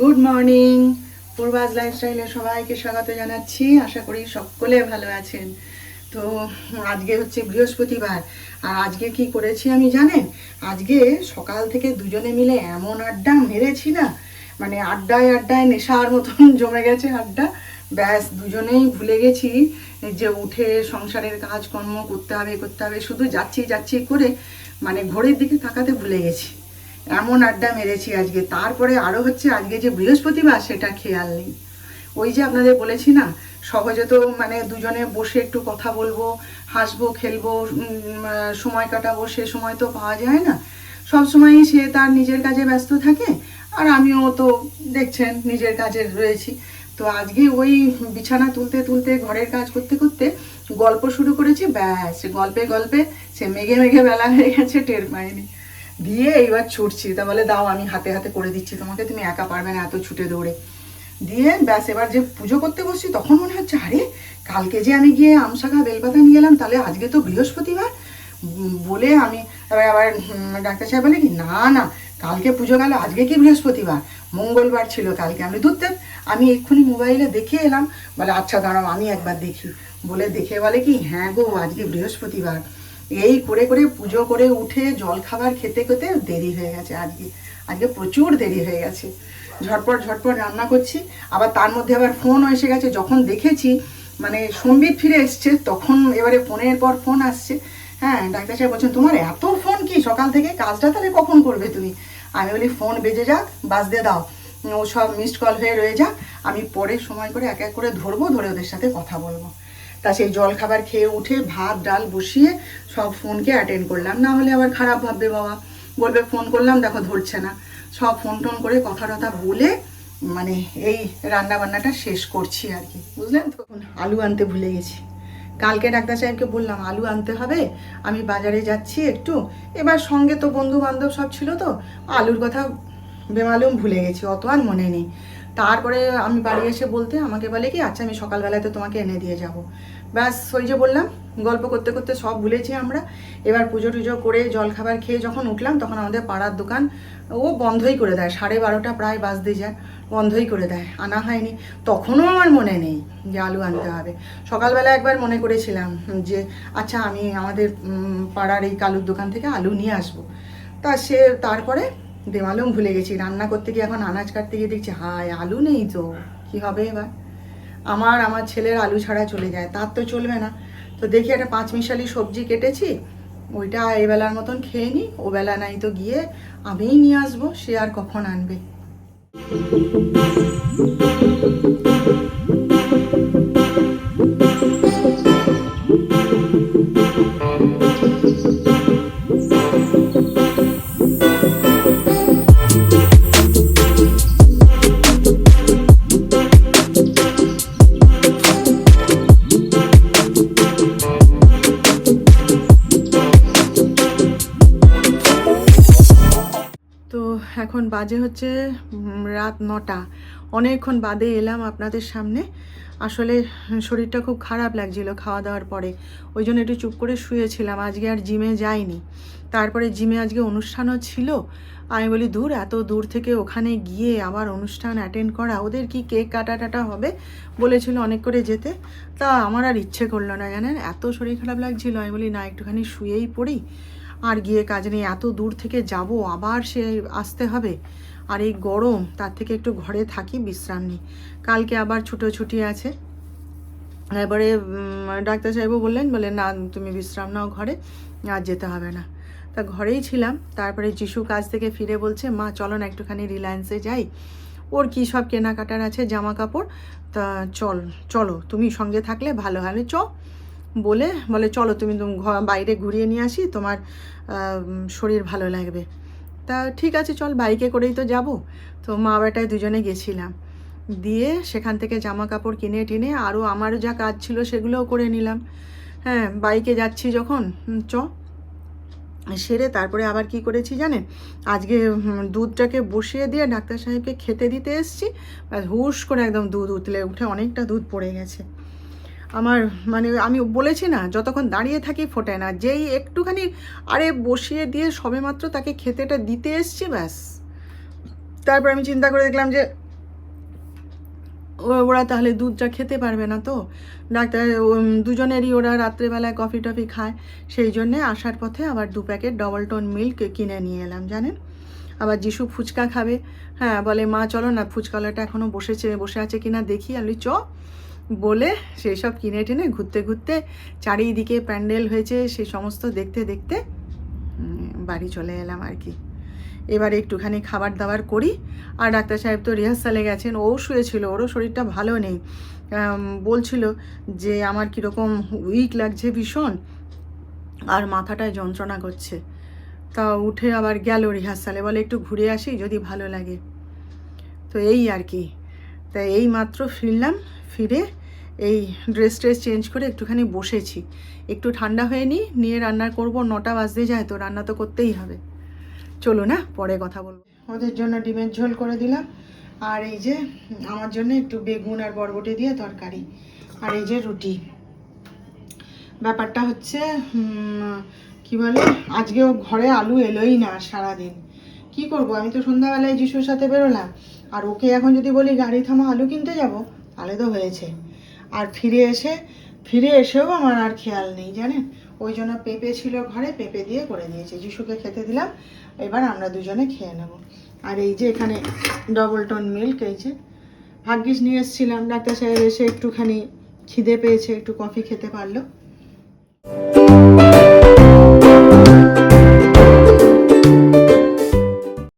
Good morning. পূর্বাজ লাইফস্টাইলে সবাইকে স্বাগত জানাচ্ছি। আশা করি সকলে ভালো আছেন। তো আজকে হচ্ছে বৃহস্পতিবার। আর আজকে কি করেছি আমি জানেন? আজকে সকাল থেকে দুজনে মিলে এমন আড্ডা মেরেছি না, মানে আড্ডায় আড্ডায় নেশার মতন জমে গেছে আড্ডা। ব্যাস দুজনেই ভুলে গেছি যে উঠে সংসারের কাজকর্ম করতে হবে, শুধু যাচ্ছি যাচ্ছি করে মানে ঘড়ির দিকে তাকাতে ভুলে গেছি। এমন আড্ডা মেরেছি আজকে। তারপরে আরও হচ্ছে আজকে যে বৃহস্পতিবার সেটা খেয়াল নেই। ওই যে আপনাদের বলেছি না, সহজে তো মানে দুজনে বসে একটু কথা বলবো, হাসবো, খেলবো, সময় কাটাবো, সে সময় তো পাওয়া যায় না। সব সময়ই সে তার নিজের কাজে ব্যস্ত থাকে, আর আমিও তো দেখছেন নিজের কাজে রয়েছি। তো আজকে ওই বিছানা তুলতে তুলতে ঘরের কাজ করতে করতে গল্প শুরু করেছি। ব্যাস গল্পে গল্পে সে মেঘে মেঘে বেলা হয়ে গেছে, টের পাইনি। দিয়ে এইবার ছুটছি, তা বলে দাও আমি হাতে হাতে করে দিচ্ছি তোমাকে, তুমি একা পারবে না এত ছুটে দৌড়ে। দিয়ে ব্যাস এবার যে পুজো করতে বসছি তখন মনে হচ্ছে আরে কালকে যে আমি গিয়ে আমশাখা বেলপাতা নিয়ে গেলাম, তাহলে আজকে তো বৃহস্পতিবার। বলে আমি আবার ডাক্তার সাহেব বলে কি না না, কালকে পুজো গেল, আজকে কি বৃহস্পতিবার, মঙ্গলবার ছিল কালকে। আমি দূর দেব, আমি এক্ষুনি মোবাইলে দেখে এলাম। বলে আচ্ছা দাঁড়াও আমি একবার দেখি। বলে দেখে বলে কি হ্যাঁ গো আজকে বৃহস্পতিবার। এই করে করে পুজো করে উঠে জল খাবার খেতে খেতে দেরি হয়ে গেছে আজকে। আজকে প্রচুর দেরি হয়ে গেছে। ঝটপট ঝটপট রান্না করছি, আবার তার মধ্যে আবার ফোনও এসে গেছে। যখন দেখেছি মানে সম্বিত ফিরে এসছে, তখন এবারে ফোনের পর ফোন আসছে। হ্যাঁ, ডাক্তার সাহেব বলছেন তোমার এত ফোন কি সকাল থেকে, কাজটা তাহলে কখন করবে তুমি? আমি বলি ফোন বেজে যাক, বাজতে দাও, ও সব মিসড কল হয়ে রয়ে যাক, আমি পরে সময় করে এক এক করে ধরবো, ধরে ওদের সাথে কথা বলবো। তা সেই জল খাবার খেয়ে উঠে ভাত ডাল বসিয়ে সব ফোনকে অ্যাটেন্ড করলাম, না হলে আবার খারাপ ভাববে বাবা, বলবে ফোন করলাম দেখো ধরছে না। সব ফোন টোন করে কথা টথা বলে মানে এই রান্না বান্নাটা শেষ করছি আর কি, বুঝলেন তো। আলু আনতে ভুলে গেছি। কালকে ডাক্তার সাহেবকে বললাম আলু আনতে হবে, আমি বাজারে যাচ্ছি একটু। এবার সঙ্গে তো বন্ধু বান্ধব সব ছিল, তো আলুর কথা বেমালুম ভুলে গেছি, অত আর মনে নেই। তারপরে আমি বাড়ি এসে বলতে আমাকে বলে কি আচ্ছা আমি সকালবেলায় তো তোমাকে এনে দিয়ে যাব। ব্যাস ওই যে বললাম গল্প করতে করতে সব ভুলেছি আমরা। এবার পুজো টুজো করে জলখাবার খেয়ে যখন উঠলাম, তখন আমাদের পাড়ার দোকান ও বন্ধই করে দেয়, 12:30 প্রায় বাজতে যায়, বন্ধই করে দেয়, আনা হয়নি। তখনও আমার মনে নেই যে আলু আনতে হবে। সকালবেলা একবার মনে করেছিলাম যে আচ্ছা আমি আমাদের পাড়ার এই কালুর দোকান থেকে আলু নিয়ে আসবো। তা সে তারপরে বেমালুম ভুলে গেছি। রান্না করতে গিয়ে এখন আনাজ কাটতে গিয়ে দেখছি হায় আলু নেই, তো কি হবে এবার? আমার ছেলের আলু ছাড়া চলে যায়, তার তো চলবে না। তো দেখি একটা 5 মিশালি সবজি কেটেছি, ওইটা এবেলার মতন খেয়ে নিই, ও বেলা নাই তো গিয়ে আমিই নিয়ে আসবো, সে আর কখন আনবে। তো এখন বাজে হচ্ছে রাত 9টা। অনেকক্ষণ বাদে এলাম আপনাদের সামনে। আসলে শরীরটা খুব খারাপ লাগছিল খাওয়া দাওয়ার পরে, ওই জন্য একটু চুপ করে শুয়েছিলাম। আজকে আর জিমে যাইনি। তারপরে জিমে আজকে অনুষ্ঠানও ছিল। আমি বলি দূর, এত দূর থেকে ওখানে গিয়ে আবার অনুষ্ঠান অ্যাটেন্ড করা, ওদের কি কেক কাটা টাটা হবে বলেছিল অনেক করে যেতে। তা আমার আর ইচ্ছে করলো না জানেন, এত শরীর খারাপ লাগছিল। আমি বলি না একটুখানি শুয়েই পড়ি, আর গিয়ে কাজ নেই, এত দূর থেকে যাব আবার সে আসতে হবে, আর এই গরম, তার থেকে একটু ঘরে থাকি বিশ্রাম নিই। কালকে আবার ছুটি আছে। এবারে ডাক্তার সাহেবও বললেন, বলে না তুমি বিশ্রাম নাও ঘরে, আর যেতে হবে না। তা ঘরেই ছিলাম। তারপরে যিশু কাজ থেকে ফিরে বলছে মা চলো না একটুখানি রিলায়েন্সে যাই, ওর কী সব কেনাকাটার আছে জামা কাপড়, তা চলো তুমি সঙ্গে থাকলে ভালো হয়। বলে চলো তুমি বাইরে ঘুরিয়ে নিয়ে আসি, তোমার শরীর ভালো লাগবে। তা ঠিক আছে চল, বাইকে করেই তো যাব। তো মা বেটায় দুজনে গেছিলাম। দিয়ে সেখান থেকে জামা কাপড় কিনে টিনে আরও আমারও যা কাজ ছিল সেগুলোও করে নিলাম। হ্যাঁ, বাইকে যাচ্ছি যখন সেরে তারপরে আবার কি করেছি জানেন, আজকে দুধটাকে বসিয়ে দিয়ে ডাক্তার সাহেবকে খেতে দিতে এসেছি। হুশ করে একদম দুধ উঠে অনেকটা দুধ পড়ে গেছে আমার। মানে আমি বলেছি না যতক্ষণ দাঁড়িয়ে থাকি ফোটে না, যেই একটুখানি আরে বসিয়ে দিয়ে সবেমাত্র তাকে খেতেটা দিতে এসছি, ব্যাস তারপর আমি চিন্তা করে দেখলাম যে ওরা তাহলে দুধটা খেতে পারবে না, তো ডাক্তার দুজনেরই ওরা রাত্রেবেলায় কফি টফি খায়, সেই জন্যে আসার পথে আবার 2 প্যাকেট ডবল টোন মিল্ক কিনে নিয়ে এলাম জানেন। আবার যিশু ফুচকা খাবে, হ্যাঁ বলে মা চলো না ফুচকাওয়ালাটা এখনও বসে আছে কিনা দেখি, আমি চ বলে সেই সব কিনে টেনে ঘুরতে ঘুরতে চারিদিকে প্যান্ডেল হয়েছে সেই সমস্ত দেখতে দেখতে বাড়ি চলে এলাম আর কি। এবার একটুখানি খাবার দাবার করি। আর ডাক্তার সাহেব তো রিহার্সালে গেছেন, ও শুয়েছিল, ওরও শরীরটা ভালো নেই, বলছিল যে আমার কীরকম উইক লাগছে ভীষণ আর মাথাটায় যন্ত্রণা করছে। তা উঠে আবার গেল রিহার্সালে, বলে একটু ঘুরে আসি যদি ভালো লাগে। তো এই আর কি, তাই এই মাত্র ফিরলাম, ফিরে এই ড্রেস চেঞ্জ করে একটুখানি বসেছি, একটু ঠান্ডা হয়ে নিয়ে রান্না করব, 9টা বাজতে যায় তো রান্না তো করতেই হবে। চলো না পরে কথা বলবো। ওদের জন্য ডিমের ঝোল করে দিলাম, আর এই যে আমার জন্য একটু বেগুন আর বরবটি দিয়ে তরকারি, আর এই যে রুটি। ব্যাপারটা হচ্ছে কি বলে, আজকেও ঘরে আলু এলোই না সারাদিন। কি করব, আমি তো সন্ধ্যাবেলায় যিশুর সাথে বেরোলাম, আর ওকে এখন যদি বলি গাড়ি থামা আলু কিনতে যাব তাহলে তো হয়েছে। আর ফিরে এসেও আমার আর খেয়াল নেই জানেন। ওই জন্য পেঁপে ছিল ঘরে, পেঁপে দিয়ে করে দিয়েছে, যিশুকে খেতে দিলাম, এবার আমরা দুজনে খেয়ে নেব। আর এই যে এখানে ডবল টোন মিল্ক, এই যে ভাগ্যিস নিয়ে এসেছিলাম, ডাক্তার সাহেব এসে একটুখানি খিদে পেয়েছে, একটু কফি খেতে পারলো।